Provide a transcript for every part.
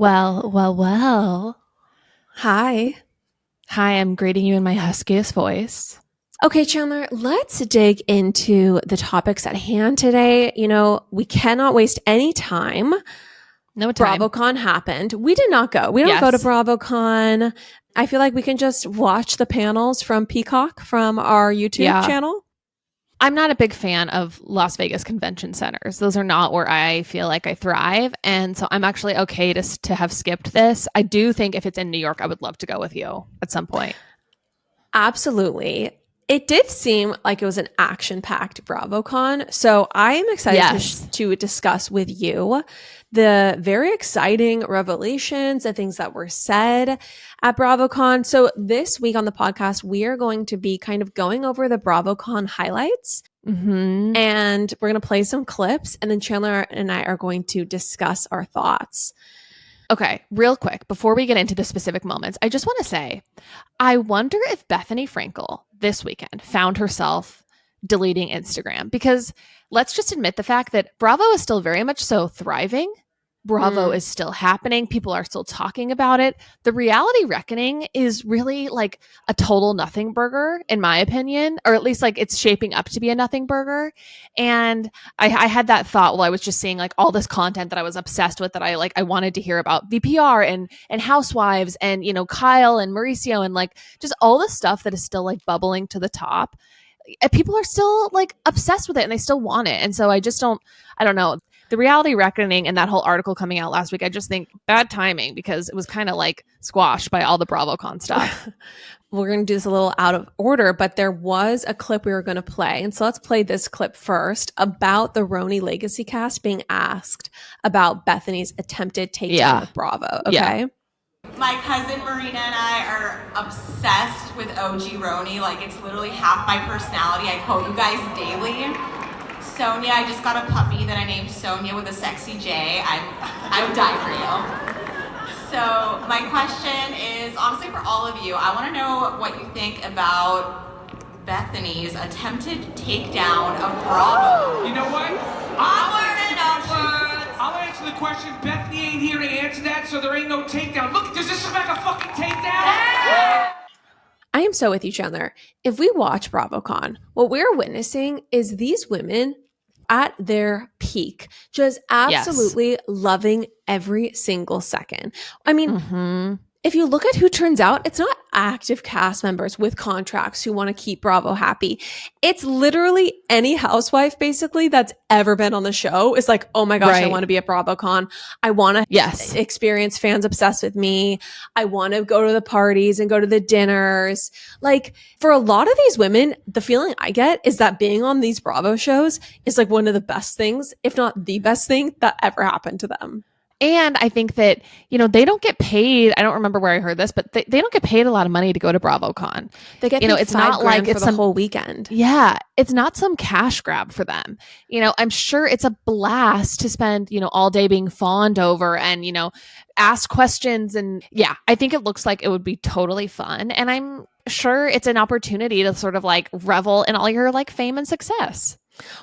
Well. Hi. Hi, I'm greeting you in my huskiest voice. Okay, Chandler, let's dig into the topics at hand today. You know, we cannot waste any time. No time. Bravocon happened. We did not go. We don't go to Yes. Bravocon. I feel like we can just watch the panels from Peacock from our YouTube channel. I'm not a big fan of Las Vegas convention centers. Those are not where I feel like I thrive. And so I'm actually okay to have skipped this. I do think if it's in New York, I would love to go with you at some point. Absolutely. It did seem like it was an action-packed Bravocon. So I am excited to discuss with you the very exciting revelations and things that were said at Bravocon. So this week on the podcast, we are going to be kind of going over the Bravocon highlights. Mm-hmm. And we're going to play some clips. And then Chandler and I are going to discuss our thoughts. Okay, real quick, before we get into the specific moments, I just want to say, I wonder if Bethenny Frankel this weekend found herself deleting Instagram, because let's just admit the fact that Bravo is still very much so thriving. Bravo is still happening. People are still talking about it. The reality reckoning is really like a total nothing burger, in my opinion, or at least like it's shaping up to be a nothing burger. And I had that thought while I was just seeing like all this content that I was obsessed with, that I wanted to hear about VPR and Housewives and, you know, Kyle and Mauricio and like just all the stuff that is still like bubbling to the top. People are still like obsessed with it and they still want it. And so I don't know. The reality reckoning and that whole article coming out last week, I just think bad timing, because it was kind of like squashed by all the Bravocon stuff. We're going to do this a little out of order, but there was a clip we were going to play. And so let's play this clip first about the Roni Legacy cast being asked about Bethenny's attempted takedown of Bravo. Okay. Yeah. My cousin Marina and I are obsessed with OG Roni. Like, it's literally half my personality. I quote you guys daily. Sonia, I just got a puppy that I named Sonia with a sexy J. I would die for you. So my question is, honestly, for all of you, I want to know what you think about Bethenny's attempted takedown of Bravo. You know what? I'll answer the question. Bethany ain't here to answer that, so there ain't no takedown. Look, does this look like a fucking takedown? Yeah. I am so with you, Chandler. If we watch Bravocon, what we're witnessing is these women at their peak, just absolutely loving every single second. I mean, if you look at who turns out, it's not active cast members with contracts who want to keep Bravo happy. It's literally any housewife basically that's ever been on the show is like, oh my gosh, I want to be at Bravocon. I want to experience fans obsessed with me. I want to go to the parties and go to the dinners. Like, for a lot of these women, the feeling I get is that being on these Bravo shows is like one of the best things, if not the best thing that ever happened to them. And I think that, you know, they don't get paid. I don't remember where I heard this, but they don't get paid a lot of money to go to Bravocon. They get paid, you know, it's not like it's the whole weekend. Yeah. It's not some cash grab for them. You know, I'm sure it's a blast to spend, you know, all day being fawned over and, you know, ask questions. And yeah, I think it looks like it would be totally fun. And I'm sure it's an opportunity to sort of like revel in all your like fame and success.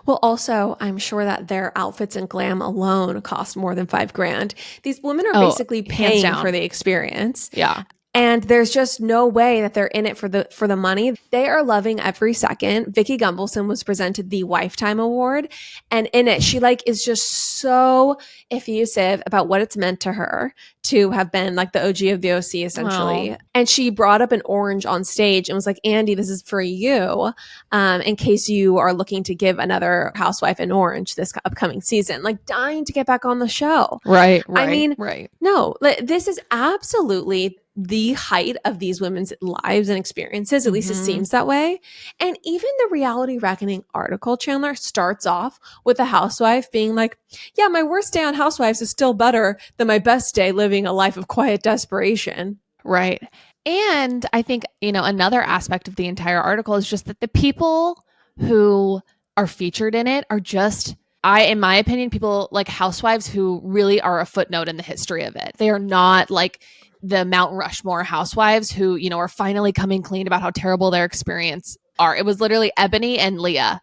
Well, also, I'm sure that their outfits and glam alone cost more than $5,000. These women are basically paying for the experience. Yeah. And there's just no way that they're in it for the money. They are loving every second. Vicky Gunvalson was presented the Lifetime Award. And in it, she like is just so effusive about what it's meant to her to have been like the OG of the OC, essentially. And she brought up an orange on stage and was like, Andy, this is for you, in case you are looking to give another housewife an orange this upcoming season. Like, dying to get back on the show. Right. I mean, no, this is absolutely the height of these women's lives and experiences. At least it seems that way. And even the Reality Reckoning article, Chandler, starts off with a housewife being like, yeah, my worst day on Housewives is still better than my best day living a life of quiet desperation. Right. And I think, you know, another aspect of the entire article is just that the people who are featured in it are just, in my opinion, people like Housewives who really are a footnote in the history of it. They are not like the Mount Rushmore housewives who, you know, are finally coming clean about how terrible their experience are. It was literally Ebony and Leah.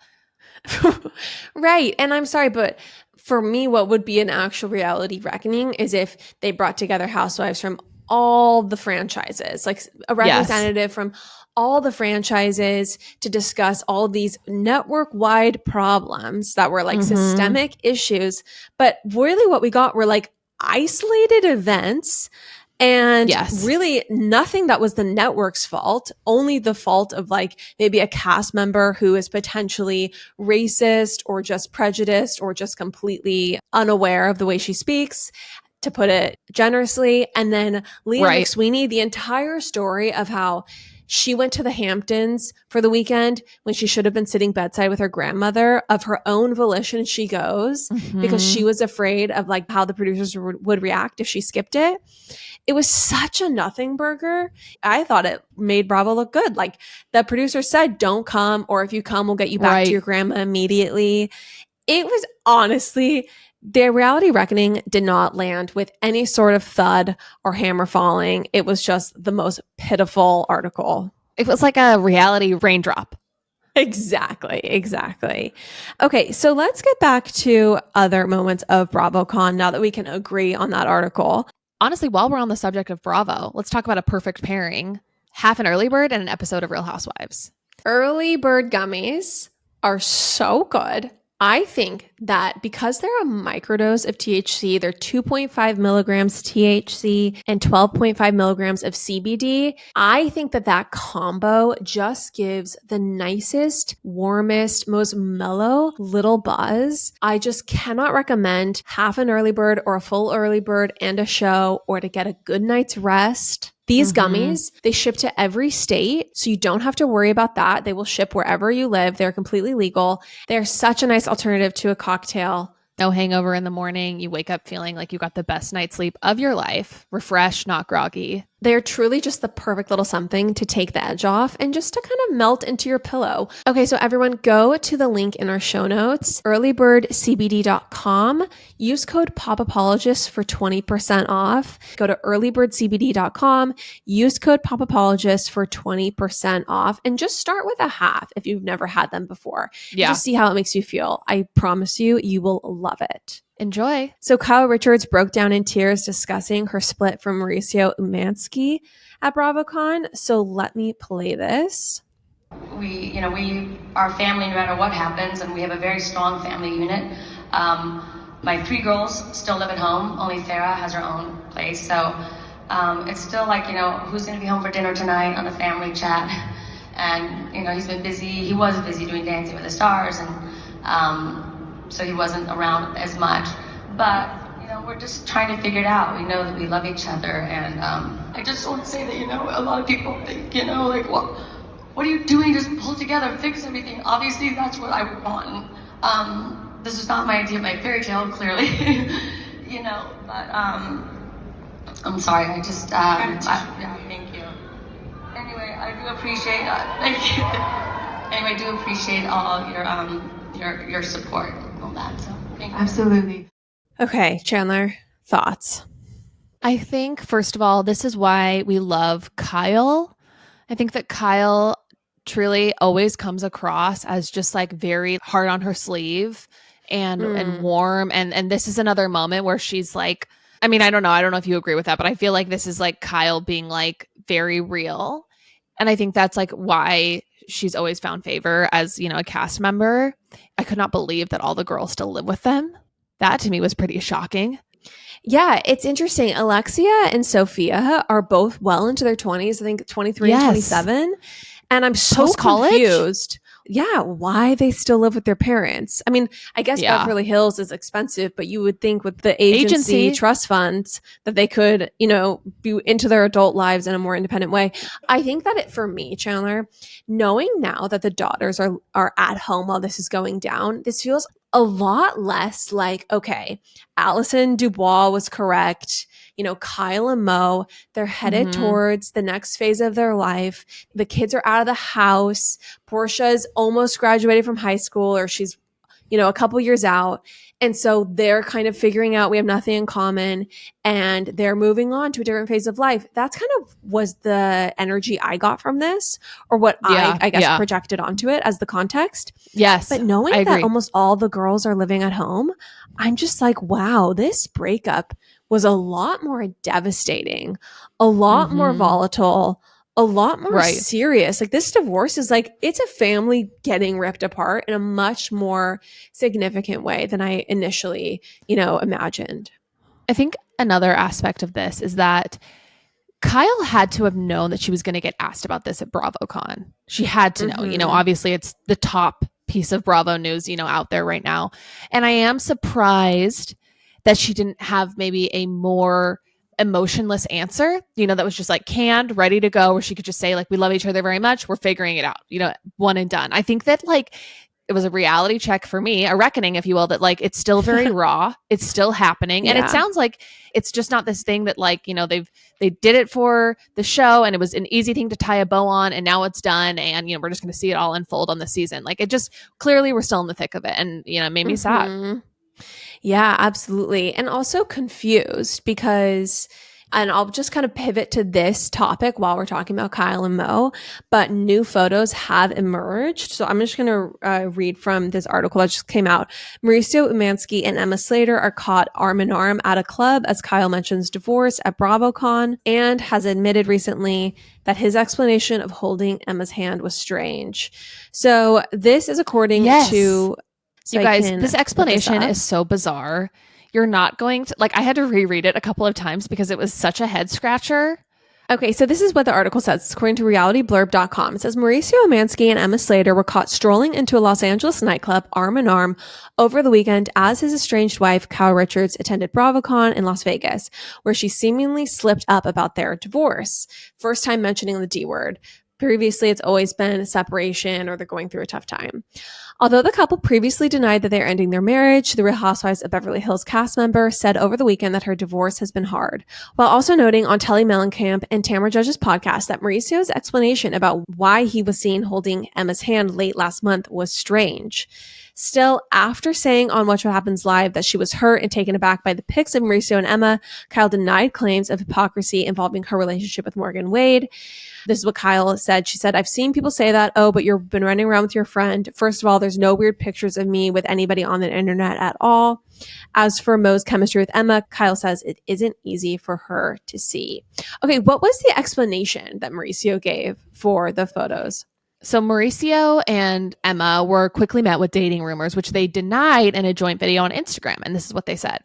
Right. And I'm sorry, but For me, what would be an actual reality reckoning is if they brought together housewives from all the franchises, like a representative from all the franchises to discuss all these network-wide problems that were like systemic issues. But really what we got were like isolated events and really nothing that was the network's fault, only the fault of like maybe a cast member who is potentially racist or just prejudiced or just completely unaware of the way she speaks, to put it generously. And then Leah McSweeney, the entire story of how she went to the Hamptons for the weekend when she should have been sitting bedside with her grandmother. Of her own volition, she goes because she was afraid of like how the producers would react if she skipped it. It was such a nothing burger. I thought it made Bravo look good. Like the producer said, don't come, or if you come, we'll get you back to your grandma immediately. It was honestly, the reality reckoning did not land with any sort of thud or hammer falling. It was just the most pitiful article. It was like a reality raindrop. Exactly. Okay, so let's get back to other moments of Bravocon now that we can agree on that article. Honestly, while we're on the subject of Bravo, let's talk about a perfect pairing. Half an early bird and an episode of Real Housewives. Early bird gummies are so good. I think that because they're a microdose of THC, they're 2.5 milligrams THC and 12.5 milligrams of CBD. I think that that combo just gives the nicest, warmest, most mellow little buzz. I just cannot recommend half an early bird or a full early bird and a show, or to get a good night's rest. These gummies, they ship to every state, so you don't have to worry about that. They will ship wherever you live. They're completely legal. They're such a nice alternative to a cocktail. No hangover in the morning. You wake up feeling like you got the best night's sleep of your life. Refreshed, not groggy. They're truly just the perfect little something to take the edge off and just to kind of melt into your pillow. Okay, so everyone go to the link in our show notes, earlybirdcbd.com. Use code POPAPOLOGIST for 20% off. Go to earlybirdcbd.com. Use code POPAPOLOGIST for 20% off. And just start with a half if you've never had them before. Yeah. Just see how it makes you feel. I promise you, you will love it. Enjoy. So Kyle Richards broke down in tears discussing her split from Mauricio Umansky at Bravocon. So let me play this. We are family no matter what happens, and we have a very strong family unit. My 3 girls still live at home. Only Farah has her own place. So it's still like, who's going to be home for dinner tonight on the family chat. And, he's been busy. He was busy doing Dancing with the Stars, and so he wasn't around as much. But, we're just trying to figure it out. We know that we love each other. And I just want to say that, a lot of people think, what are you doing? Just pull together, fix everything. Obviously, that's what I would want. This is not my idea of my fairy tale, clearly. But I'm sorry. I just, thank you. Anyway, I do appreciate, thank you. Anyway, I do appreciate all your support and all that. So, thank you. Absolutely. Okay, Chandler, thoughts? I think, first of all, this is why we love Kyle. I think that Kyle truly always comes across as just like very hard on her sleeve and warm. And this is another moment where she's like, I don't know if you agree with that, but I feel like this is like Kyle being like very real. And I think that's like why she's always found favor as, a cast member. I could not believe that all the girls still live with them. That to me was pretty shocking. Yeah, it's interesting. Alexia and Sophia are both well into their 20s, I think 23 and 27. And I'm so confused. Yeah, why they still live with their parents. I guess Beverly Hills is expensive, but you would think with the agency trust funds that they could, be into their adult lives in a more independent way. I think that for me, Chandler, knowing now that the daughters are at home while this is going down, this feels a lot less like, okay, Allison Dubois was correct. Kyle and Mo, they're headed towards the next phase of their life. The kids are out of the house. Portia's almost graduated from high school, or she's a couple years out. And so they're kind of figuring out we have nothing in common and they're moving on to a different phase of life. That's kind of was the energy I got from this, or what I guess projected onto it as the context. Yes. But knowing that almost all the girls are living at home, I'm just like, wow, this breakup was a lot more devastating, a lot more volatile, a lot more serious. Like this divorce is like, it's a family getting ripped apart in a much more significant way than I initially, imagined. I think another aspect of this is that Kyle had to have known that she was going to get asked about this at Bravocon. She had to know, obviously it's the top piece of Bravo news, out there right now. And I am surprised that she didn't have maybe a more emotionless answer, that was just like canned, ready to go, where she could just say like, we love each other very much. We're figuring it out, one and done. I think that like it was a reality check for me, a reckoning, if you will, that like, it's still very raw. It's still happening. And it sounds like it's just not this thing that like, they did it for the show and it was an easy thing to tie a bow on and now it's done. And, we're just going to see it all unfold on the season. Like it just clearly we're still in the thick of it. And, it made me sad. Yeah, absolutely. And also confused because, and I'll just kind of pivot to this topic while we're talking about Kyle and Mo, but new photos have emerged. So I'm just going to read from this article that just came out. Mauricio Umansky and Emma Slater are caught arm in arm at a club as Kyle mentions divorce at Bravocon, and has admitted recently that his explanation of holding Emma's hand was strange. So this is according to... So you guys, this explanation is so bizarre. You're not going to, like, I had to reread it a couple of times because it was such a head scratcher. Okay, so this is what the article says. According to realityblurb.com, it says Mauricio Umansky and Emma Slater were caught strolling into a Los Angeles nightclub arm in arm over the weekend as his estranged wife, Kyle Richards, attended Bravocon in Las Vegas, where she seemingly slipped up about their divorce. First time mentioning the D word. Previously, it's always been a separation or they're going through a tough time. Although the couple previously denied that they're ending their marriage, the Real Housewives of Beverly Hills cast member said over the weekend that her divorce has been hard, while also noting on Telly Mellencamp and Tamra Judge's podcast that Mauricio's explanation about why he was seen holding Emma's hand late last month was strange. Still, after saying on Watch What Happens Live that she was hurt and taken aback by the pics of Mauricio and Emma, Kyle denied claims of hypocrisy involving her relationship with Morgan Wade. This is what Kyle said. She said, I've seen people say that, oh, but you've been running around with your friend. First of all, there's no weird pictures of me with anybody on the internet at all. As for Mo's chemistry with Emma, Kyle says it isn't easy for her to see. Okay, what was the explanation that Mauricio gave for the photos? So Mauricio and Emma were quickly met with dating rumors, which they denied in a joint video on Instagram. And this is what they said.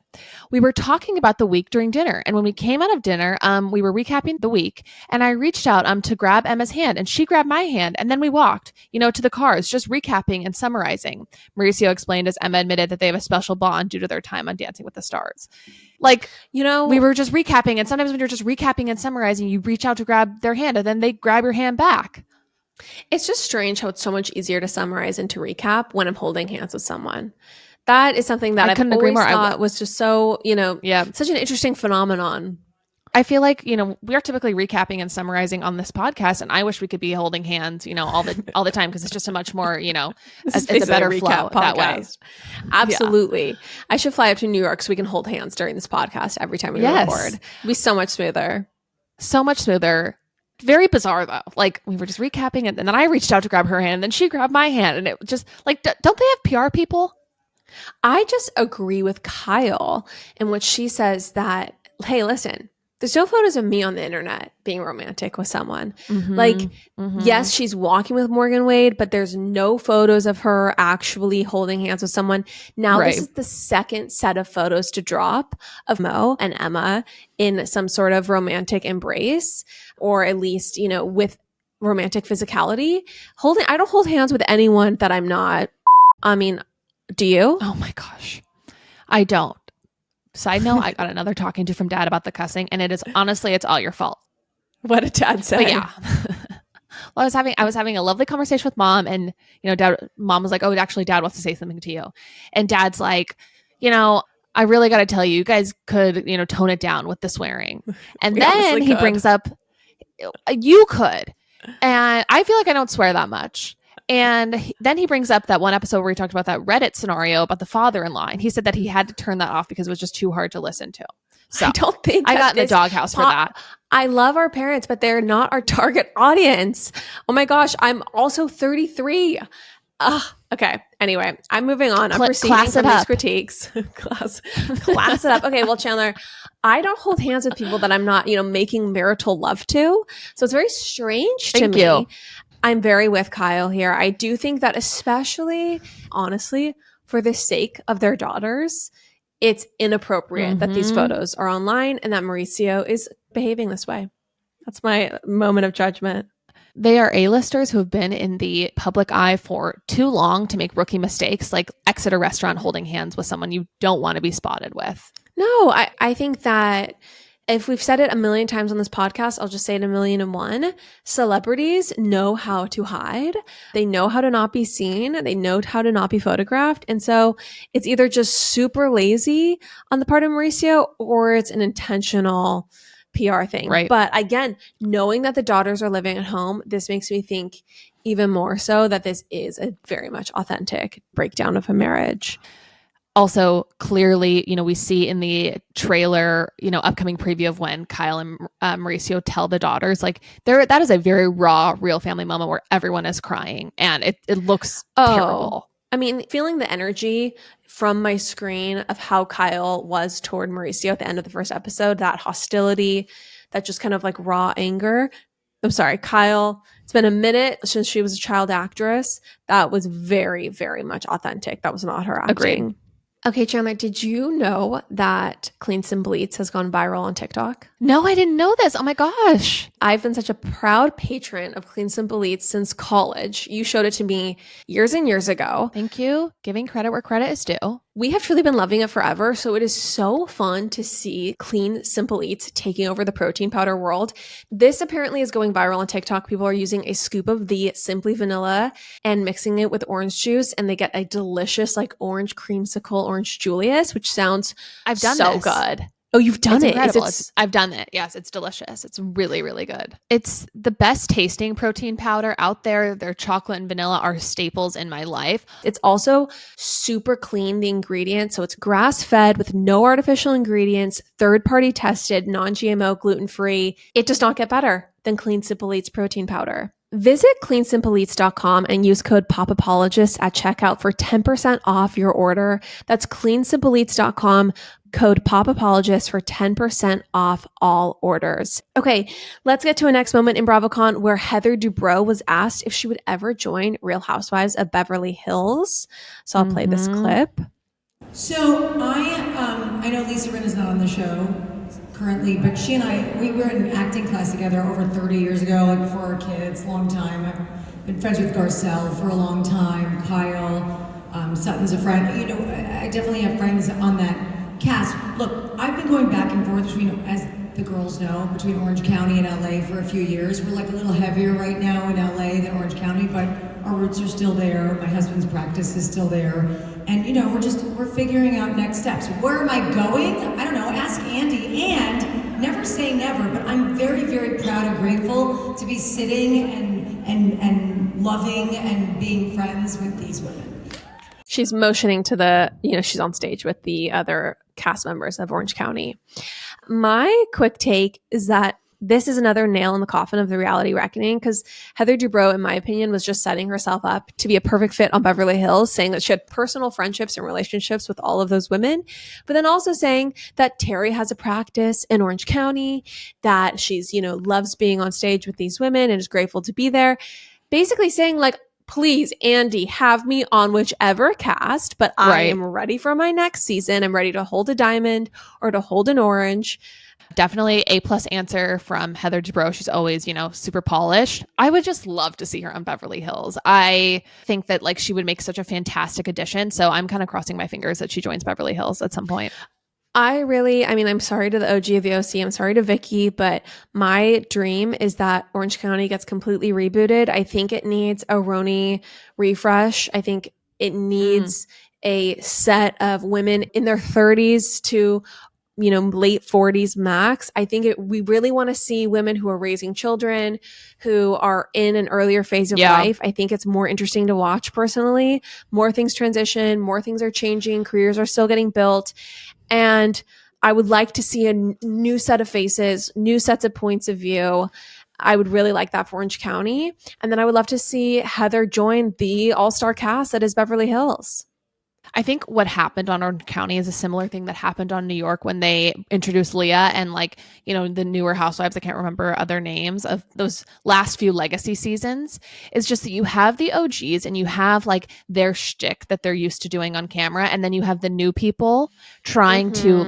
We were talking about the week during dinner. And when we came out of dinner, we were recapping the week. And I reached out to grab Emma's hand and she grabbed my hand. And then we walked, to the cars, just recapping and summarizing. Mauricio explained as Emma admitted that they have a special bond due to their time on Dancing with the Stars. Like, we were just recapping. And sometimes when you're just recapping and summarizing, you reach out to grab their hand and then they grab your hand back. It's just strange how it's so much easier to summarize and to recap when I'm holding hands with someone. That is something that I've always thought was just so, such an interesting phenomenon. I feel like, we are typically recapping and summarizing on this podcast, and I wish we could be holding hands, all the time, because it's just a much more, it's a better flow that way. Absolutely. Yeah. I should fly up to New York so we can hold hands during this podcast every time we record. It'd be so much smoother. So much smoother. Very bizarre though. Like we were just recapping it and then I reached out to grab her hand and then she grabbed my hand and it just like, don't they have PR people? I just agree with Kyle in which she says that, hey, listen, there's no photos of me on the internet being romantic with someone. Yes, she's walking with Morgan Wade, but there's no photos of her actually holding hands with someone. Now, this is the second set of photos to drop of Mo and Emma in some sort of romantic embrace, or at least, with romantic physicality. I don't hold hands with anyone that I'm not. I mean, do you? Oh my gosh. I don't. Side note, I got another talking to from Dad about the cussing, and it is honestly, it's all your fault. What did Dad say? But yeah. Well, I was having a lovely conversation with Mom, and Mom was like, "Oh, actually, Dad wants to say something to you," and Dad's like, "I really got to tell you, you guys could, tone it down with the swearing," and then he brings up, "You could," and I feel like I don't swear that much. And then he brings up that one episode where he talked about that Reddit scenario about the father-in-law. And he said that he had to turn that off because it was just too hard to listen to. So I don't think I got in the doghouse for that. I love our parents, but they're not our target audience. Oh my gosh, I'm also 33. Okay. Anyway, I'm moving on. I'm proceeding from these critiques. class it up. Okay. Well, Chandler, I don't hold hands with people that I'm not, making marital love to. So it's very strange to me. I'm very with Kyle here. I do think that especially, honestly, for the sake of their daughters, it's inappropriate that these photos are online and that Mauricio is behaving this way. That's my moment of judgment. They are A-listers who have been in the public eye for too long to make rookie mistakes, like exit a restaurant holding hands with someone you don't want to be spotted with. No, I think that if we've said it a million times on this podcast, I'll just say it 1,000,001. Celebrities know how to hide. They know how to not be seen. They know how to not be photographed. And so it's either just super lazy on the part of Mauricio or it's an intentional PR thing. Right. But again, knowing that the daughters are living at home, this makes me think even more so that this is a very much authentic breakdown of a marriage. Also, clearly, we see in the trailer, upcoming preview of when Kyle and Mauricio tell the daughters, like that is a very raw, real family moment where everyone is crying and it looks terrible. I mean, feeling the energy from my screen of how Kyle was toward Mauricio at the end of the first episode, that hostility, that just kind of like raw anger. I'm sorry, Kyle, it's been a minute since she was a child actress. That was very, very much authentic. That was not her acting. Agreed. Okay, Chandler, did you know that Clean Simple Eats has gone viral on TikTok? No, I didn't know this. Oh my gosh. I've been such a proud patron of Clean Simple Eats since college. You showed it to me years and years ago. Thank you. Giving credit where credit is due. We have truly been loving it forever. So it is so fun to see Clean Simple Eats taking over the protein powder world. This apparently is going viral on TikTok. People are using a scoop of the Simply Vanilla and mixing it with orange juice, and they get a delicious like orange creamsicle, orange Julius, which sounds so good. Oh, you've done it. I've done it. Yes, it's delicious. It's really, really good. It's the best tasting protein powder out there. Their chocolate and vanilla are staples in my life. It's also super clean, the ingredients. So it's grass-fed with no artificial ingredients, third-party tested, non-GMO, gluten-free. It does not get better than Clean Simple Eats protein powder. Visit cleansimpleeats.com and use code POPAPOLOGIST at checkout for 10% off your order. That's cleansimpleeats.com, code POPAPOLOGIST for 10% off all orders. Okay, let's get to a next moment in Bravocon where Heather Dubrow was asked if she would ever join Real Housewives of Beverly Hills. So I'll play this clip. So I know Lisa Rinna's not on the show currently, but she and I, we were in acting class together over 30 years ago, like before our kids, long time. I've been friends with Garcelle for a long time, Kyle, Sutton's a friend. I definitely have friends on that cast. Look, I've been going back and forth between, as the girls know, between Orange County and LA for a few years. We're like a little heavier right now in LA than Orange County, but our roots are still there. My husband's practice is still there. And we're figuring out next steps. Where am I going? I don't know, ask Andy. And never say never, but I'm very, very proud and grateful to be sitting and loving and being friends with these women. She's motioning to she's on stage with the other cast members of Orange County. My quick take is that this is another nail in the coffin of the reality reckoning, because Heather Dubrow, in my opinion, was just setting herself up to be a perfect fit on Beverly Hills, saying that she had personal friendships and relationships with all of those women, but then also saying that Terry has a practice in Orange County, that she's, loves being on stage with these women and is grateful to be there. Basically saying like, please, Andy, have me on whichever cast, but I am ready for my next season. I'm ready to hold a diamond or to hold an orange. Definitely A+ answer from Heather Dubrow. She's always, super polished. I would just love to see her on Beverly Hills. I think that she would make such a fantastic addition. So I'm kind of crossing my fingers that she joins Beverly Hills at some point. I'm sorry to the OG of the OC. I'm sorry to Vicky, but my dream is that Orange County gets completely rebooted. I think it needs a Roni refresh. I think it needs a set of women in their 30s to late 40s max. I think we really want to see women who are raising children, who are in an earlier phase of life. I think it's more interesting to watch personally. More things transition, more things are changing, careers are still getting built. And I would like to see a new set of faces, new sets of points of view. I would really like that for Orange County. And then I would love to see Heather join the all-star cast that is Beverly Hills. I think what happened on Orange County is a similar thing that happened on New York when they introduced Leah and the newer housewives. I can't remember other names of those last few legacy seasons. It's just that you have the OGs and you have their shtick that they're used to doing on camera. And then you have the new people trying to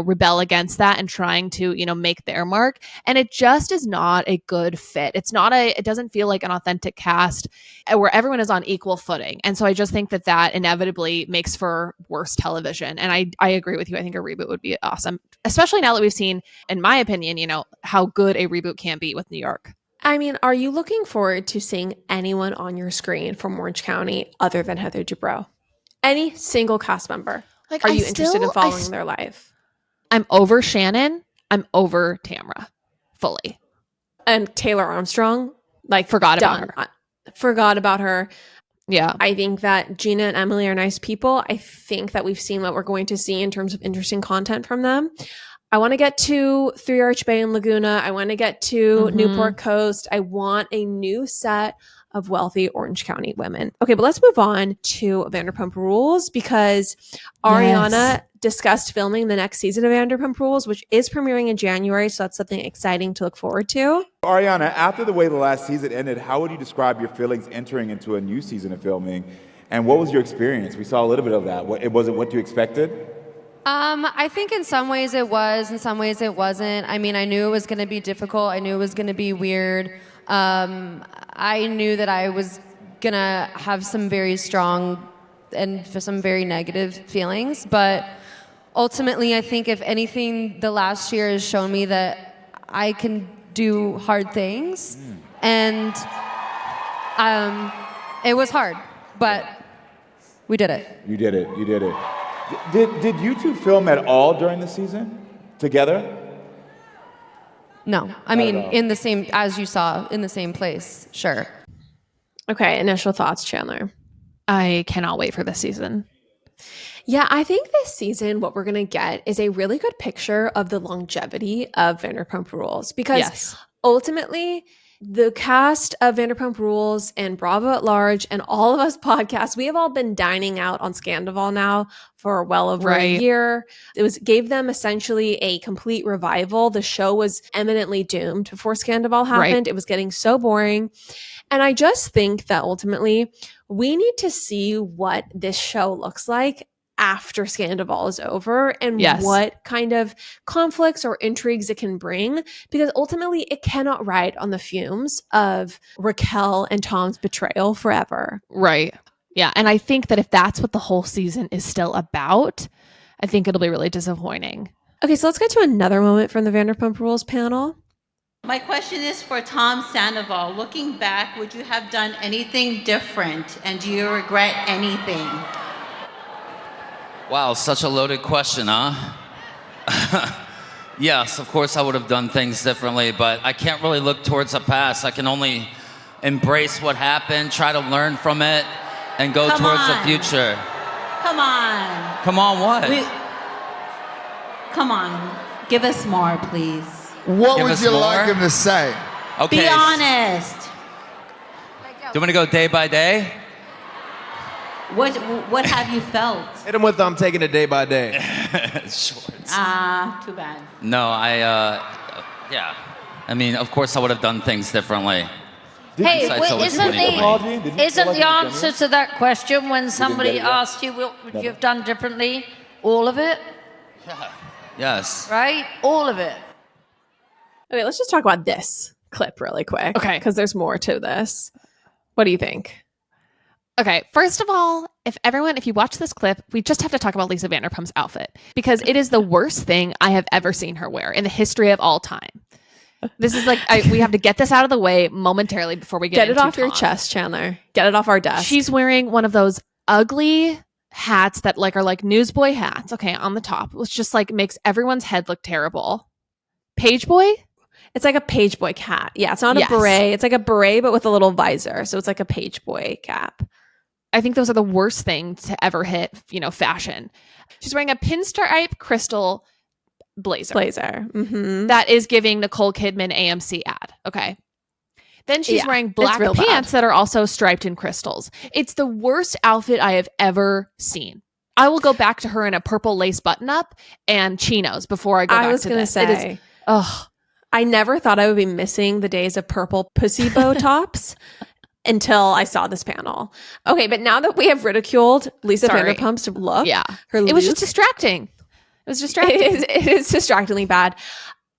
rebel against that and trying to, make their mark. And it just is not a good fit. It doesn't feel like an authentic cast where everyone is on equal footing. And so I just think that inevitably makes for worse television. And I agree with you. I think a reboot would be awesome, especially now that we've seen, in my opinion, how good a reboot can be with New York. I mean, are you looking forward to seeing anyone on your screen from Orange County other than Heather Dubrow? Any single cast member? Are you interested in following their life? I'm over Shannon. I'm over Tamra fully. And Taylor Armstrong, forgot about her. Forgot about her. Yeah. I think that Gina and Emily are nice people. I think that we've seen what we're going to see in terms of interesting content from them. I want to get to Three Arch Bay and Laguna. I want to get to Newport Coast. I want a new set of wealthy Orange County women. Okay, but let's move on to Vanderpump Rules because Ariana discussed filming the next season of Vanderpump Rules, which is premiering in January. So that's something exciting to look forward to. Ariana, after the way the last season ended, how would you describe your feelings entering into a new season of filming? And what was your experience? We saw a little bit of that. Was it what you expected? I think in some ways it was, in some ways it wasn't. I mean, I knew it was going to be difficult. I knew it was going to be weird. I knew that I was going to have some very strong and some very negative feelings. But ultimately, I think if anything, the last year has shown me that I can do hard things. And it was hard, but we did it. You did it. You did it. Did you two film at all during the season together? No, I mean, in the same, as you saw, in the same place, sure. Okay, initial thoughts, Chandler. I cannot wait for this season. Yeah, I think this season, what we're going to get is a really good picture of the longevity of Vanderpump Rules because ultimately, the cast of Vanderpump Rules and Bravo at Large and all of us podcasts, we have all been dining out on Scandoval now for well over a year. It gave them essentially a complete revival. The show was eminently doomed before Scandoval happened. It was getting so boring. And I just think that ultimately we need to see what this show looks like after Scandoval is over and what kind of conflicts or intrigues it can bring, because ultimately it cannot ride on the fumes of Raquel and Tom's betrayal forever. Right. Yeah. And I think that if that's what the whole season is still about, I think it'll be really disappointing. Okay, so let's get to another moment from the Vanderpump Rules panel. My question is for Tom Sandoval. Looking back, would you have done anything different? And do you regret anything? Wow, such a loaded question, huh? Yes, of course I would have done things differently, but I can't really look towards the past. I can only embrace what happened, try to learn from it, and go towards the future. Come on. Come on, what? Come on. Give us more, please. What would you like him to say? Okay. Be honest. Do you want me to go day by day? What have you felt? Hit him with I'm taking it day by day. Shorts. Too bad. No, yeah. I mean, of course I would have done things differently. Hey, isn't the answer to that question when somebody asked you what would you have done differently? All of it? Yeah. Yes. Right? All of it. Okay, let's just talk about this clip really quick. Okay. Because there's more to this. What do you think? Okay, first of all, if you watch this clip, we just have to talk about Lisa Vanderpump's outfit because it is the worst thing I have ever seen her wear in the history of all time. This is we have to get this out of the way momentarily before we get it off your chest, Chandler. Get it off our desk. She's wearing one of those ugly hats that like are like newsboy hats. Okay, on the top, which just like makes everyone's head look terrible. Page boy? It's like a page boy hat. Yeah, it's not a beret. It's like a beret, but with a little visor. So it's like a page boy cap. I think those are the worst things to ever hit, fashion. She's wearing a pinstripe crystal blazer. Mm-hmm. That is giving Nicole Kidman AMC ad. Okay. Then she's wearing black pants that are also striped in crystals. It's the worst outfit I have ever seen. I will go back to her in a purple lace button-up and chinos before I go back to this. I was going to say, I never thought I would be missing the days of purple pussy bow tops until I saw this panel. Okay, but now that we have ridiculed Lisa Vanderpump's look, it was just distracting. It was distracting. It is distractingly bad.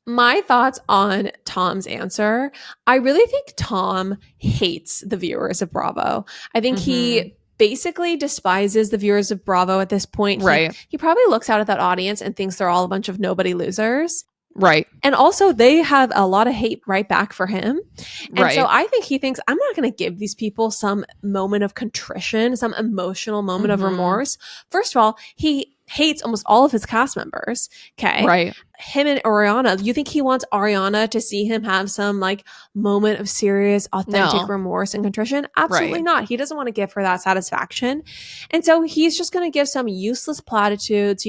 My thoughts on Tom's answer. I really think Tom hates the viewers of Bravo. I think he basically despises the viewers of Bravo at this point. Right. He probably looks out at that audience and thinks they're all a bunch of nobody losers. Right. And also they have a lot of hate right back for him. And so I think he thinks, I'm not going to give these people some moment of contrition, some emotional moment of remorse. First of all, he hates almost all of his cast members. Okay. Right. Him and Ariana, you think he wants Ariana to see him have some like moment of serious, authentic remorse and contrition? Absolutely not. He doesn't want to give her that satisfaction. And so he's just going to give some useless platitudes,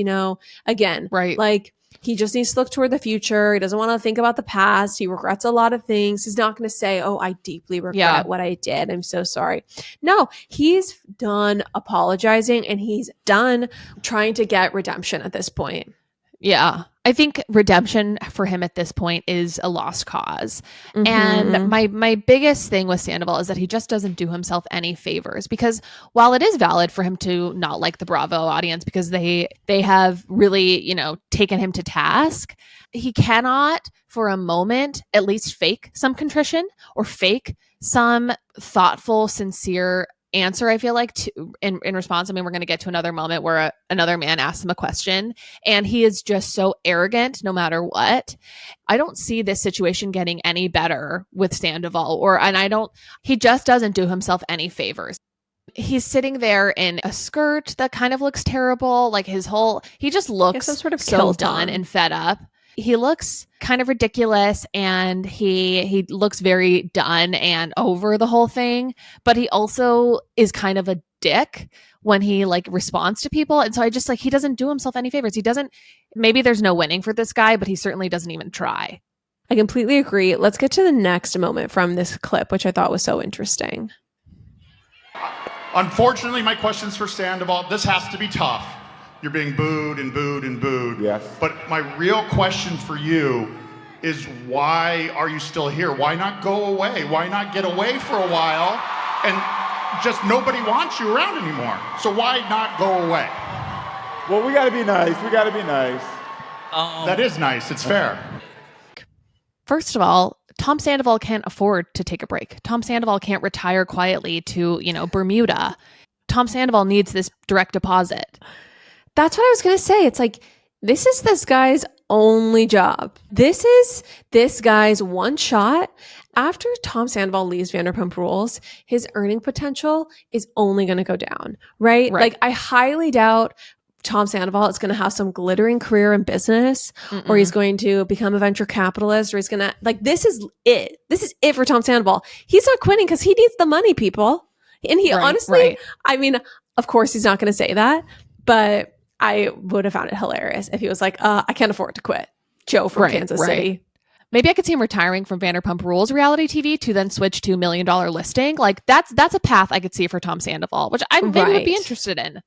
again, like, he just needs to look toward the future. He doesn't want to think about the past. He regrets a lot of things. He's not going to say, oh, I deeply regret what I did. I'm so sorry. No, he's done apologizing and he's done trying to get redemption at this point. Yeah. I think redemption for him at this point is a lost cause. And my biggest thing with Sandoval is that he just doesn't do himself any favors, because while it is valid for him to not like the Bravo audience because they have really, taken him to task, he cannot for a moment at least fake some contrition or fake some thoughtful, sincere answer. I feel like in response, we're going to get to another moment where another man asks him a question and he is just so arrogant no matter what. I don't see this situation getting any better with Sandoval, he just doesn't do himself any favors. He's sitting there in a skirt that kind of looks terrible. Like he just looks some sort of so done and fed up. He looks kind of ridiculous and he looks very done and over the whole thing, but he also is kind of a dick when he like responds to people. And so I just he doesn't do himself any favors. Maybe there's no winning for this guy, but he certainly doesn't even try. I completely agree. Let's get to the next moment from this clip, which I thought was so interesting. Unfortunately, my question's for Sandoval. This has to be tough. You're being booed and booed and booed. Yes. But my real question for you is, why are you still here? Why not go away? Why not get away for a while and just nobody wants you around anymore? So why not go away? Well, we got to be nice. That is nice. It's fair. First of all, Tom Sandoval can't afford to take a break. Tom Sandoval can't retire quietly to, Bermuda. Tom Sandoval needs this direct deposit. That's what I was going to say. It's like, this is this guy's only job. This is this guy's one shot. After Tom Sandoval leaves Vanderpump Rules, his earning potential is only going to go down, right? Like, I highly doubt Tom Sandoval is going to have some glittering career in business, or he's going to become a venture capitalist, or he's going to, this is it. This is it for Tom Sandoval. He's not quitting because he needs the money, people. And he honestly, of course he's not going to say that, but I would have found it hilarious if he was like, I can't afford to quit. Joe from Kansas City. Maybe I could see him retiring from Vanderpump Rules reality TV to then switch to $1 Million Listing. Like that's a path I could see for Tom Sandoval, which I maybe would be interested in.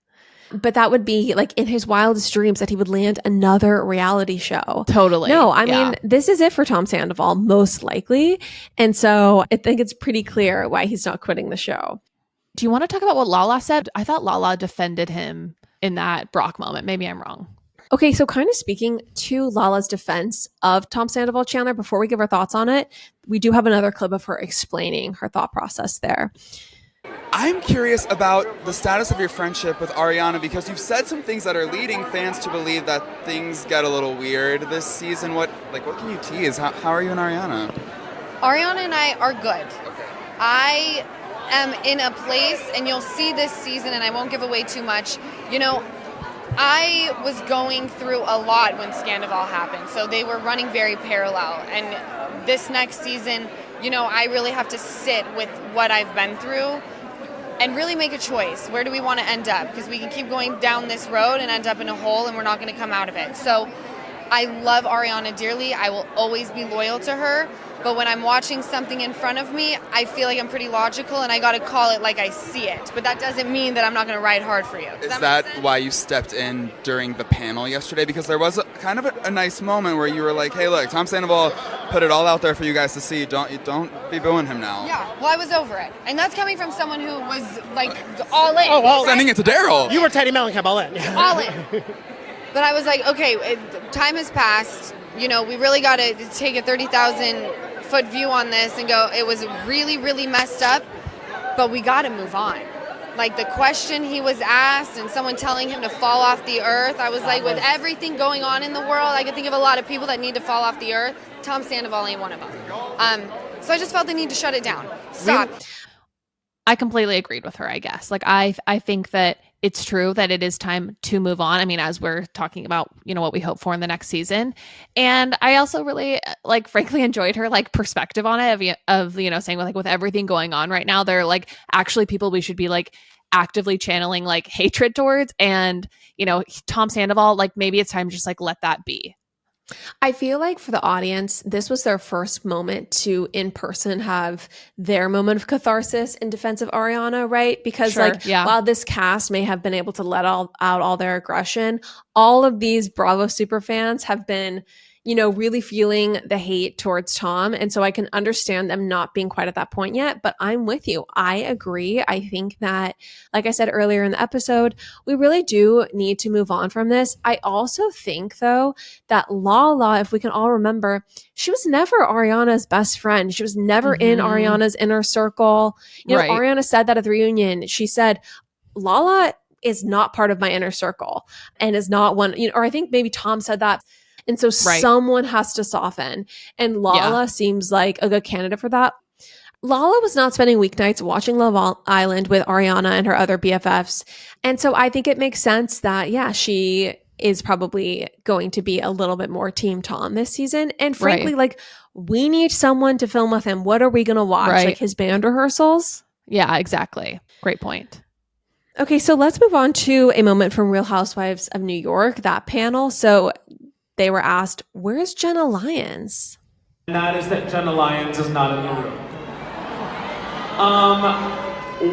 But that would be like in his wildest dreams that he would land another reality show. Totally. No, I mean, this is it for Tom Sandoval, most likely. And so I think it's pretty clear why he's not quitting the show. Do you want to talk about what Lala said? I thought Lala defended him in that Brock moment. Maybe I'm wrong. Okay, so kind of speaking to Lala's defense of Tom Sandoval, Chandler, before we give our thoughts on it, we do have another clip of her explaining her thought process there. I'm curious about the status of your friendship with Ariana, because you've said some things that are leading fans to believe that things get a little weird this season. What can you tease? How are you and Ariana? Ariana and I are good. Okay. I am in a place, and you'll see this season, and I won't give away too much, I was going through a lot when Sandoval happened, so they were running very parallel. And this next season, I really have to sit with what I've been through and really make a choice. Where do we want to end up? Because we can keep going down this road and end up in a hole, and we're not going to come out of it. So I love Ariana dearly. I will always be loyal to her. But when I'm watching something in front of me, I feel like I'm pretty logical, and I got to call it like I see it. But that doesn't mean that I'm not going to ride hard for you. Is that why you stepped in during the panel yesterday? Because there was kind of a nice moment where you were like, hey, look, Tom Sandoval put it all out there for you guys to see. Don't be booing him now. Yeah, well, I was over it. And that's coming from someone who was, like, all in. Oh, well, sending it to Daryl. You were Teddy Mellencamp, all in. All in. But I was like, okay, time has passed. We really got to take a 30,000-foot view on this and go, it was really, really messed up, but we got to move on. Like, the question he was asked and someone telling him to fall off the earth, I was like, with everything going on in the world, I could think of a lot of people that need to fall off the earth. Tom Sandoval ain't one of them. So I just felt the need to shut it down. Stop. I completely agreed with her, I guess. Like, I think that it's true that it is time to move on. I mean, as we're talking about, what we hope for in the next season. And I also really, frankly enjoyed her, perspective on it of saying, with everything going on right now, they're, actually people we should be, actively channeling, hatred towards. And, Tom Sandoval, maybe it's time to just, let that be. I feel like for the audience, this was their first moment to in person have their moment of catharsis in defense of Ariana, right? Because while this cast may have been able to let out all their aggression, all of these Bravo superfans have been, really feeling the hate towards Tom. And so I can understand them not being quite at that point yet, but I'm with you. I agree. I think that, like I said earlier in the episode, we really do need to move on from this. I also think, though, that Lala, if we can all remember, she was never Ariana's best friend. She was never in Ariana's inner circle. Ariana said that at the reunion. She said, Lala is not part of my inner circle and is not one, or I think maybe Tom said that. And so someone has to soften. And Lala seems like a good candidate for that. Lala was not spending weeknights watching Love Island with Ariana and her other BFFs. And so I think it makes sense that, she is probably going to be a little bit more Team Tom this season. And frankly, we need someone to film with him. What are we going to watch? His band rehearsals? Yeah, exactly. Great point. Okay, so let's move on to a moment from Real Housewives of New York, that panel. So they were asked, where's Jenna Lyons? And that is that Jenna Lyons is not in the room.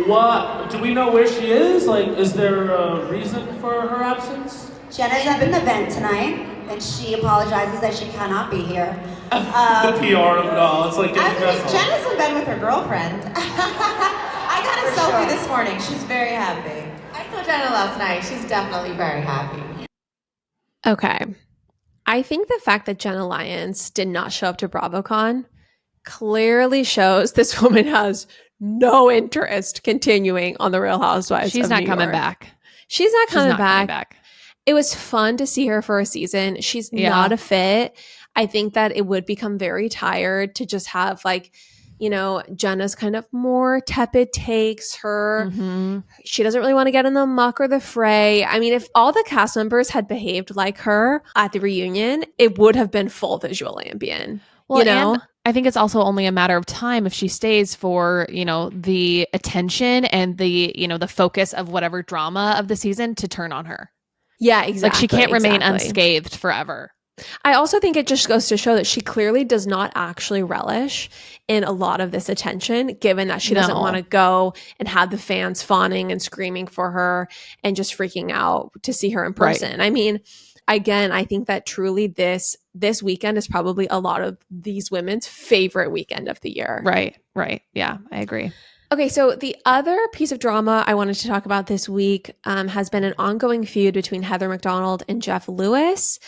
What, do we know where she is? Is there a reason for her absence? Jenna's up in the vent tonight, and she apologizes that she cannot be here. The PR of it all, it's like getting dressed. Jenna's in bed with her girlfriend. I got a selfie this morning. She's very happy. I saw Jenna last night. She's definitely very happy. Okay. I think the fact that Jenna Lyons did not show up to Bravocon clearly shows this woman has no interest continuing on the Real Housewives. She's of not New coming York. back. She's not coming coming back. It was fun to see her for a season. She's not a fit. I think that it would become very tired to just have Jenna's kind of more tepid takes. She doesn't really want to get in the muck or the fray. I mean, if all the cast members had behaved like her at the reunion, it would have been full visual ambient. Well, and I think it's also only a matter of time if she stays for, the attention and the, the focus of whatever drama of the season to turn on her. Yeah, exactly. She can't remain unscathed forever. I also think it just goes to show that she clearly does not actually relish in a lot of this attention, given that she doesn't want to go and have the fans fawning and screaming for her and just freaking out to see her in person. I mean, again, I think that truly this weekend is probably a lot of these women's favorite weekend of the year. Right. Yeah, I agree. Okay, so the other piece of drama I wanted to talk about this week has been an ongoing feud between Heather McDonald and Jeff Lewis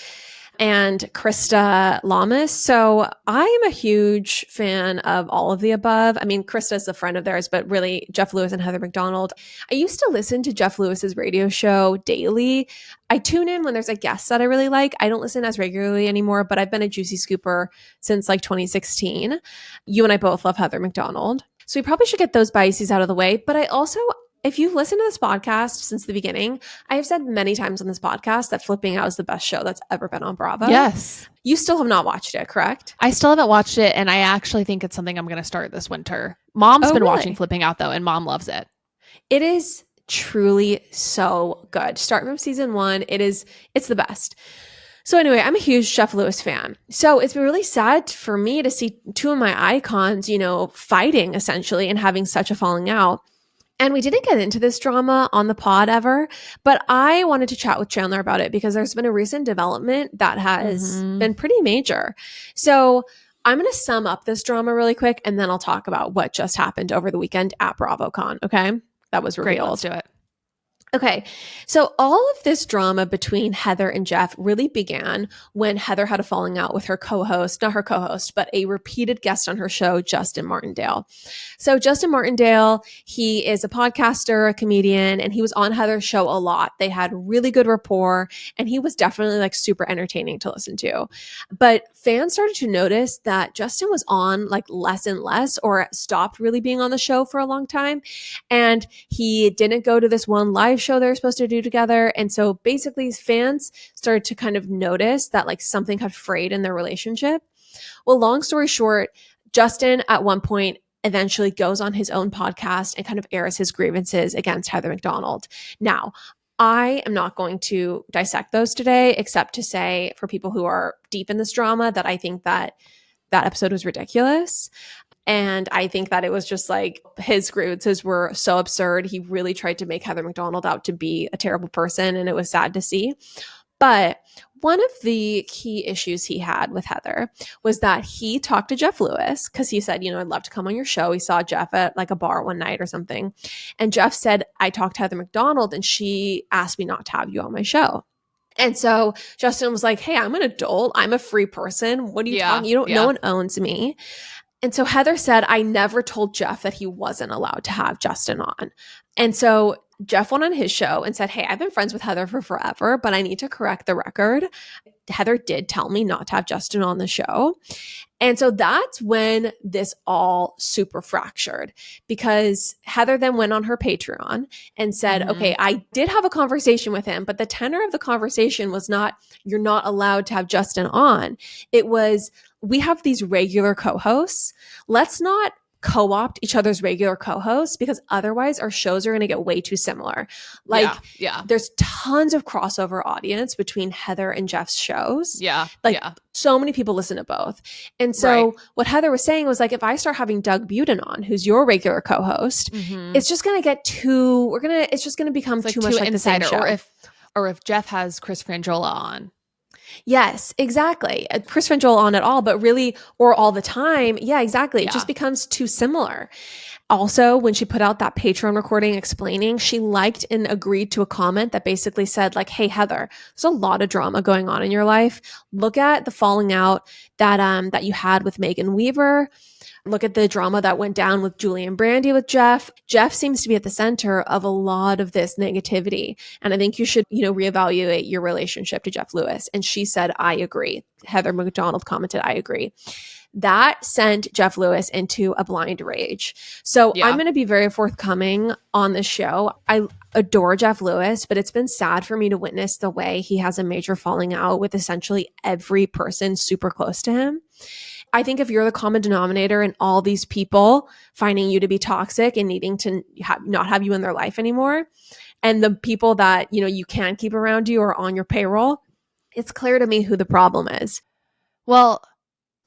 and Krista Lamas. So I am a huge fan of all of the above. I mean, Krista is a friend of theirs, but really Jeff Lewis and Heather McDonald. I used to listen to Jeff Lewis's radio show daily. I tune in when there's a guest that I really like. I don't listen as regularly anymore, but I've been a Juicy Scooper since 2016. You and I both love Heather McDonald. So we probably should get those biases out of the way. But I also, if you've listened to this podcast since the beginning, I have said many times on this podcast that Flipping Out is the best show that's ever been on Bravo. Yes. You still have not watched it, correct? I still haven't watched it, and I actually think it's something I'm going to start this winter. Mom's been watching Flipping Out, though, and Mom loves it. It is truly so good. Start from season 1. It's the best. So anyway, I'm a huge Jeff Lewis fan. So it's been really sad for me to see two of my icons, fighting essentially and having such a falling out. And we didn't get into this drama on the pod ever, but I wanted to chat with Chandler about it because there's been a recent development that has been pretty major. So I'm going to sum up this drama really quick, and then I'll talk about what just happened over the weekend at Bravocon. Okay. That was revealed. Great, let's do it. Okay, so all of this drama between Heather and Jeff really began when Heather had a falling out with her co-host, not her co-host, but a repeated guest on her show, Justin Martindale. So Justin Martindale, he is a podcaster, a comedian, and he was on Heather's show a lot. They had really good rapport, and he was definitely like super entertaining to listen to. But fans started to notice that Justin was on like less and less, or stopped really being on the show for a long time. And he didn't go to this one live show they're supposed to do together. And so basically fans started to kind of notice that like something had frayed in their relationship. Well, long story short, Justin at one point eventually goes on his own podcast and kind of airs his grievances against Heather McDonald. Now, I am not going to dissect those today, except to say for people who are deep in this drama that I think that episode was ridiculous. And I think that it was just like his grievances were so absurd. He really tried to make Heather McDonald out to be a terrible person, and it was sad to see. But one of the key issues he had with Heather was that he talked to Jeff Lewis because he said, I'd love to come on your show. He saw Jeff at like a bar one night or something. And Jeff said, I talked to Heather McDonald and she asked me not to have you on my show. And so Justin was like, hey, I'm an adult. I'm a free person. What are you talking? No one owns me. And so Heather said, I never told Jeff that he wasn't allowed to have Justin on. And so Jeff went on his show and said, hey, I've been friends with Heather for forever, but I need to correct the record. Heather did tell me not to have Justin on the show. And so that's when this all super fractured, because Heather then went on her Patreon and said, okay, I did have a conversation with him, but the tenor of the conversation was not, you're not allowed to have Justin on. It was, we have these regular co-hosts. Let's not co-opt each other's regular co-hosts, because otherwise our shows are going to get way too similar. Like there's tons of crossover audience between Heather and Jeff's shows. So many people listen to both. And so what Heather was saying was like, if I start having Doug Buden on, who's your regular co-host, it's just going to get it's just going to become too much like the same show. Or if Jeff has Chris Frangiola on. Yes, exactly. Chris Frangiola on at all, but really, or all the time. Yeah, exactly. It just becomes too similar. Also, when she put out that Patreon recording explaining, she liked and agreed to a comment that basically said like, hey, Heather, there's a lot of drama going on in your life. Look at the falling out that you had with Megan Weaver. Look at the drama that went down with Julie and Brandy with Jeff. Jeff seems to be at the center of a lot of this negativity. And I think you should, reevaluate your relationship to Jeff Lewis. And she said, I agree. Heather McDonald commented, I agree. That sent Jeff Lewis into a blind rage. So I'm going to be very forthcoming on this show. I adore Jeff Lewis, but it's been sad for me to witness the way he has a major falling out with essentially every person super close to him. I think if you're the common denominator in all these people finding you to be toxic and needing to not have you in their life anymore, and the people that, you can keep around you are on your payroll, it's clear to me who the problem is. Well,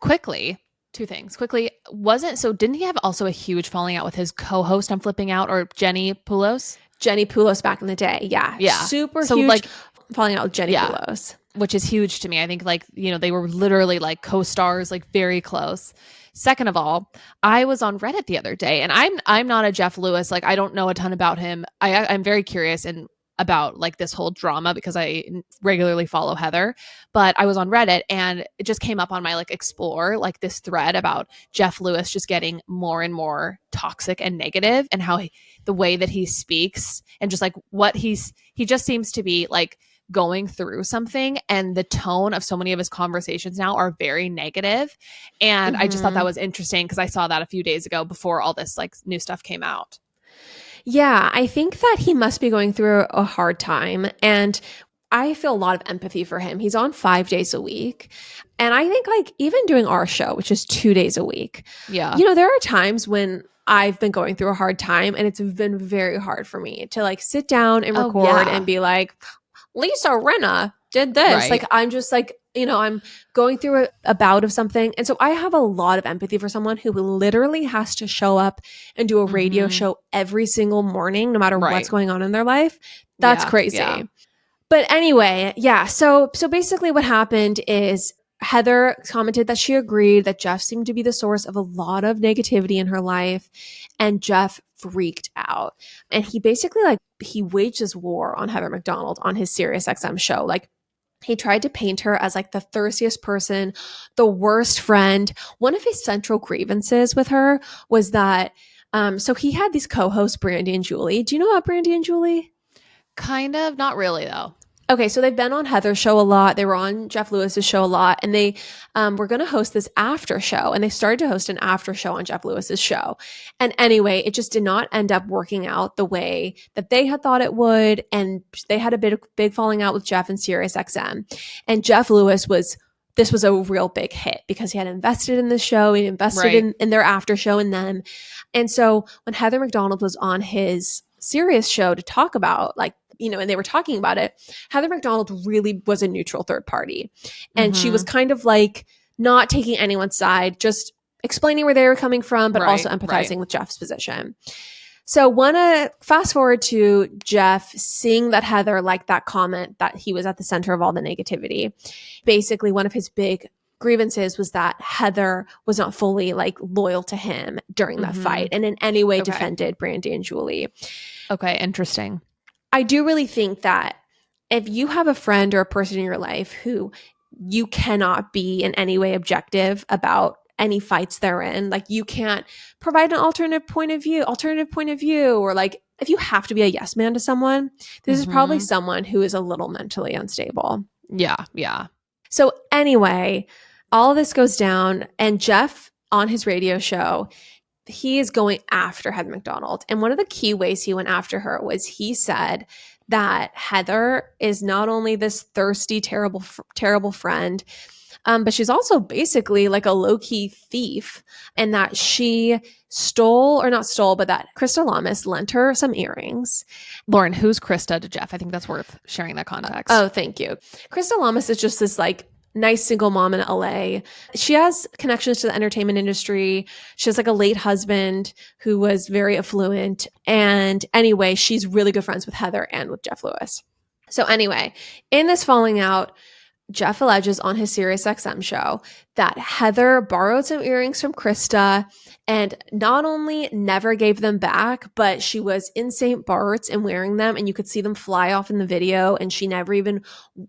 quickly, two things. Didn't he have also a huge falling out with his co-host on Flipping Out, or Jenny Poulos? Jenny Poulos back in the day. Yeah. Super huge falling out with Jenny Poulos. Which is huge to me. I think they were literally like co-stars, like very close. Second of all, I was on Reddit the other day, and I'm not a Jeff Lewis. Like, I don't know a ton about him. I'm very curious about like this whole drama because I regularly follow Heather, but I was on Reddit and it just came up on my like explore, like this thread about Jeff Lewis just getting more and more toxic and negative, and how the way that he speaks and just like he just seems to be like going through something, and the tone of so many of his conversations now are very negative. And I just thought that was interesting because I saw that a few days ago before all this like new stuff came out. Yeah, I think that he must be going through a hard time, and I feel a lot of empathy for him. He's on 5 days a week. And I think like even doing our show, which is 2 days a week. Yeah. You know, there are times when I've been going through a hard time and it's been very hard for me to like sit down and record and be like, Lisa Rinna did this. Right. Like, I'm just like, you know, I'm going through a bout of something. And so I have a lot of empathy for someone who literally has to show up and do a radio show every single morning, no matter what's going on in their life. That's crazy. Yeah. But anyway, yeah. So basically what happened is Heather commented that she agreed that Jeff seemed to be the source of a lot of negativity in her life, and Jeff freaked out. And he basically like he waged his war on Heather McDonald on his SiriusXM show. Like he tried to paint her as like the thirstiest person, the worst friend. One of his central grievances with her was that so he had these co-hosts, Brandy and Julie. Do you know about Brandy and Julie? Kind of, not really though. Okay, so they've been on Heather's show a lot. They were on Jeff Lewis's show a lot, and they were going to host this after show, and they started to host an after show on Jeff Lewis's show. And anyway, it just did not end up working out the way that they had thought it would, and they had a big falling out with Jeff and SiriusXM. And Jeff Lewis this was a real big hit because he had invested in the show, he invested in their after show and them. And so when Heather McDonald was on his Sirius show to talk about like, you know, and they were talking about it, Heather McDonald really was a neutral third party. And she was kind of like not taking anyone's side, just explaining where they were coming from, but also empathizing with Jeff's position. So want to fast forward to Jeff seeing that Heather liked that comment that he was at the center of all the negativity. Basically, one of his big grievances was that Heather was not fully like loyal to him during that fight and in any way defended Brandy and Julie. Okay, interesting. I do really think that if you have a friend or a person in your life who you cannot be in any way objective about any fights they're in, like you can't provide an alternative point of view, or like if you have to be a yes man to someone, this is probably someone who is a little mentally unstable. Yeah, yeah. So anyway, all of this goes down, and Jeff on his radio show, he is going after Heather McDonald. And one of the key ways he went after her was he said that Heather is not only this thirsty, terrible friend, but she's also basically like a low-key thief, and that she but that Krista Lamas lent her some earrings. Lauren, who's Krista to Jeff? I think that's worth sharing that context. Oh, thank you. Krista Lamas is just this like nice single mom in LA. She has connections to the entertainment industry. She has like a late husband who was very affluent. And anyway, she's really good friends with Heather and with Jeff Lewis. So anyway, in this falling out, Jeff alleges on his SiriusXM show that Heather borrowed some earrings from Krista and not only never gave them back, but she was in St. Bart's and wearing them, and you could see them fly off in the video, and she never even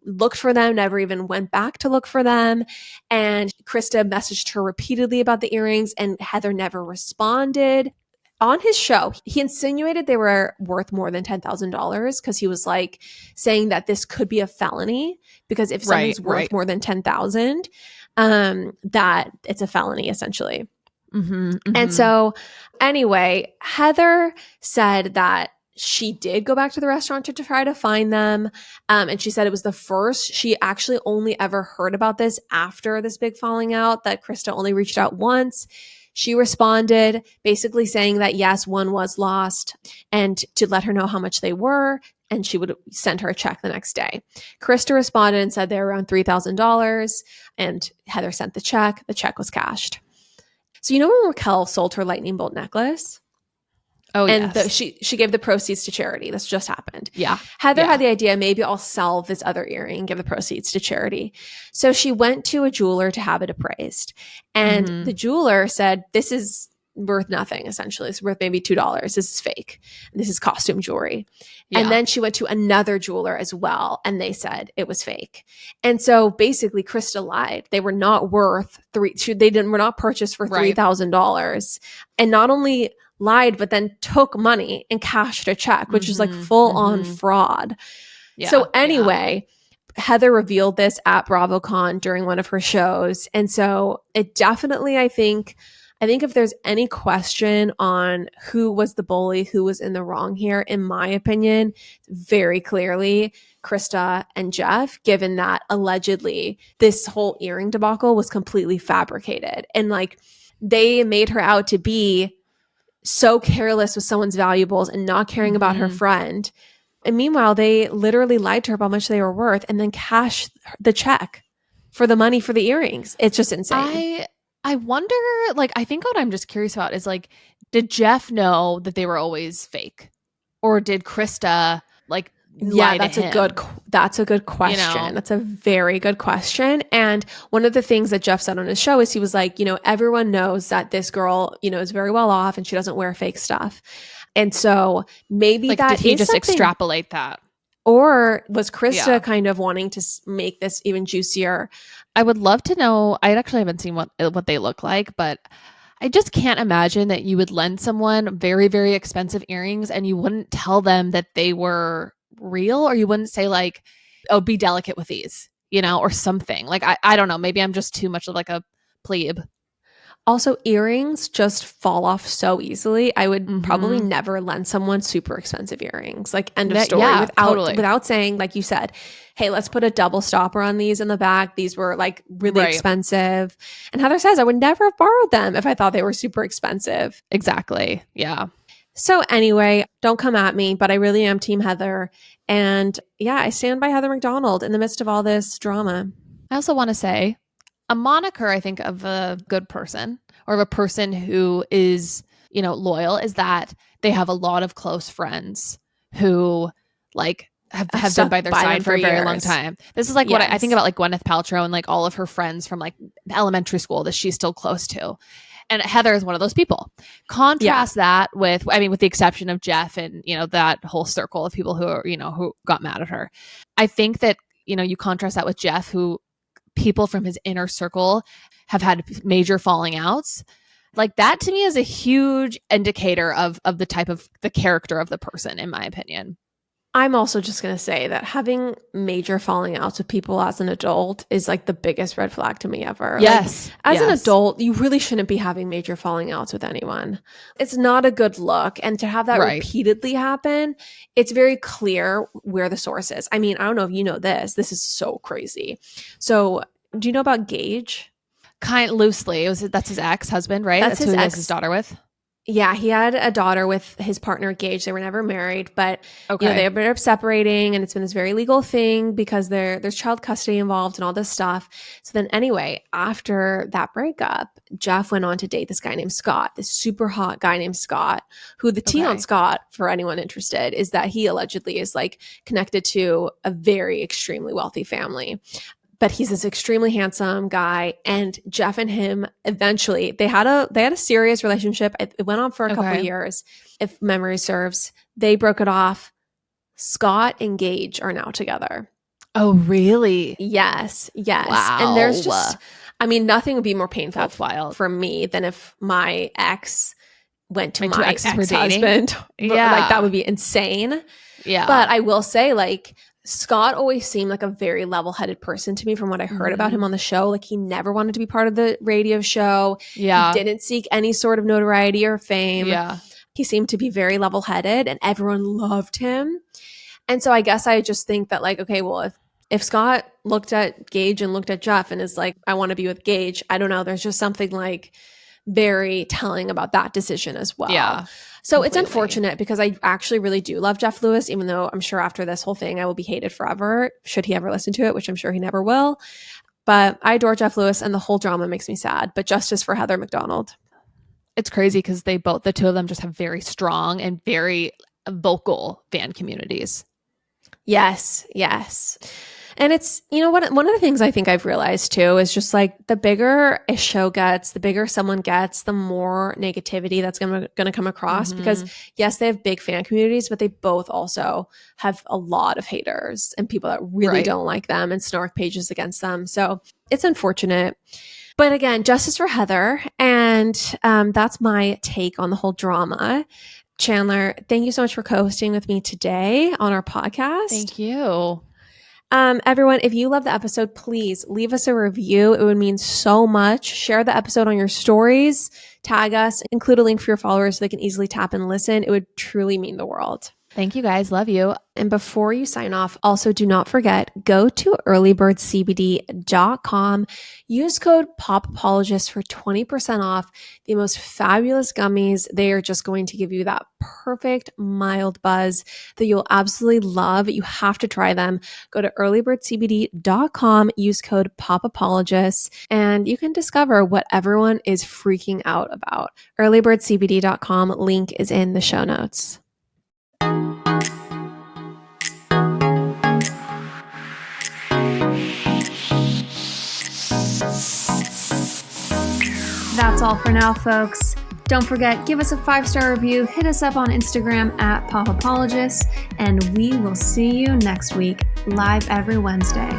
looked for them, never even went back to look for them. And Krista messaged her repeatedly about the earrings, and Heather never responded. On his show, he insinuated they were worth more than $10,000 because he was like saying that this could be a felony because if something's worth more than $10,000, that it's a felony essentially. And so anyway, Heather said that she did go back to the restaurant to try to find them. And she said it was the first. She actually only ever heard about this after this big falling out, that Krista only reached out once. She responded basically saying that yes, one was lost and to let her know how much they were, and she would send her a check the next day. Krista responded and said they were around $3,000, and Heather sent the check. The check was cashed. So you know when Raquel sold her lightning bolt necklace? Oh, and yes. she gave the proceeds to charity. This just happened. Yeah. Heather had the idea, maybe I'll sell this other earring and give the proceeds to charity. So she went to a jeweler to have it appraised. And the jeweler said, this is worth nothing, essentially. It's worth maybe $2. This is fake. This is costume jewelry. Yeah. And then she went to another jeweler as well, and they said it was fake. And so basically Krista lied. They were not worth were not purchased for $3,000. And not only lied, but then took money and cashed a check, which is like full on fraud. So anyway, Heather revealed this at Bravocon during one of her shows. And so it definitely, I think if there's any question on who was the bully, who was in the wrong here, in my opinion, very clearly Krista and Jeff, given that allegedly this whole earring debacle was completely fabricated. And like they made her out to be so careless with someone's valuables and not caring about her friend. And meanwhile, they literally lied to her about how much they were worth and then cashed the check for the money for the earrings. It's just insane. I wonder, like, I think what I'm just curious about is like, did Jeff know that they were always fake? Or did Krista like lie that's to him? That's a good question. You know? That's a very good question. And one of the things that Jeff said on his show is he was like, everyone knows that this girl, is very well off and she doesn't wear fake stuff. And so maybe like, that did he is just something. extrapolate that? Or was Krista kind of wanting to make this even juicier? I would love to know. I actually haven't seen what they look like, but I just can't imagine that you would lend someone very, very expensive earrings and you wouldn't tell them that they were real, or you wouldn't say like, oh, be delicate with these, or something. Like, I don't know. Maybe I'm just too much of like a plebe. Also, earrings just fall off so easily. I would probably never lend someone super expensive earrings. Like, end of story. Without saying, like you said, hey, let's put a double stopper on these in the back. These were like really expensive. And Heather says, I would never have borrowed them if I thought they were super expensive. Exactly. Yeah. So anyway, don't come at me, but I really am Team Heather. And yeah, I stand by Heather McDonald in the midst of all this drama. I also want to say, a moniker, I think, of a good person or of a person who is, loyal is that they have a lot of close friends who like have been by their side for a very long time. This is like what I think about, like Gwyneth Paltrow and like all of her friends from like elementary school that she's still close to. And Heather is one of those people. Contrast that with the exception of Jeff and, that whole circle of people who are, who got mad at her. I think that, you contrast that with Jeff, who people from his inner circle have had major falling outs. Like, that to me is a huge indicator of the type of the character of the person, in my opinion. I'm also just going to say that having major falling outs with people as an adult is like the biggest red flag to me ever. Yes. Like, as an adult, you really shouldn't be having major falling outs with anyone. It's not a good look. And to have that repeatedly happen, it's very clear where the source is. I mean, I don't know if you know this. This is so crazy. So do you know about Gage? Kind loosely. That's his ex-husband, right? That's who he has his daughter with. Yeah, he had a daughter with his partner, Gage. They were never married, but they ended up separating, and it's been this very legal thing because there's child custody involved and all this stuff. So then anyway, after that breakup, Jeff went on to date this guy named Scott, this super hot guy named Scott, who the tea on Scott, for anyone interested, is that he allegedly is like connected to a very extremely wealthy family. But he's this extremely handsome guy, and Jeff and him eventually they had a serious relationship. It went on for a couple of years, if memory serves. They broke it off. Scott and Gage are now together. Oh, really? Yes. Wow. And there's just, nothing would be more painful for me than if my ex went to my ex-husband. Yeah, like that would be insane. Yeah, but I will say, like, Scott always seemed like a very level-headed person to me from what I heard about him on the show. Like, he never wanted to be part of the radio show. Yeah. He didn't seek any sort of notoriety or fame. Yeah. He seemed to be very level-headed and everyone loved him. And so I guess I just think that, like, okay, well, if Scott looked at Gage and looked at Jeff and is like, I want to be with Gage, I don't know. There's just something like very telling about that decision as well. Yeah. So It's unfortunate because I actually really do love Jeff Lewis, even though I'm sure after this whole thing I will be hated forever, should he ever listen to it, which I'm sure he never will. But I adore Jeff Lewis and the whole drama makes me sad. But justice for Heather McDonald. It's crazy because the two of them just have very strong and very vocal fan communities. Yes. And it's, one of the things I think I've realized too is just like the bigger a show gets, the bigger someone gets, the more negativity that's going to come across because yes, they have big fan communities, but they both also have a lot of haters and people that really don't like them and snark pages against them. So it's unfortunate. But again, justice for Heather. And that's my take on the whole drama. Chandler, thank you so much for co-hosting with me today on our podcast. Thank you. Everyone, if you love the episode, please leave us a review. It would mean so much. Share the episode on your stories, tag us, include a link for your followers so they can easily tap and listen. It would truly mean the world. Thank you guys. Love you. And before you sign off, also do not forget, go to earlybirdcbd.com. Use code POPApologist for 20% off the most fabulous gummies. They are just going to give you that perfect mild buzz that you'll absolutely love. You have to try them. Go to earlybirdcbd.com, use code POPApologist, and you can discover what everyone is freaking out about. Earlybirdcbd.com, link is in the show notes. That's all for now, folks. Don't forget, give us a 5-star review, hit us up on Instagram at PopApologists, and we will see you next week, live every Wednesday.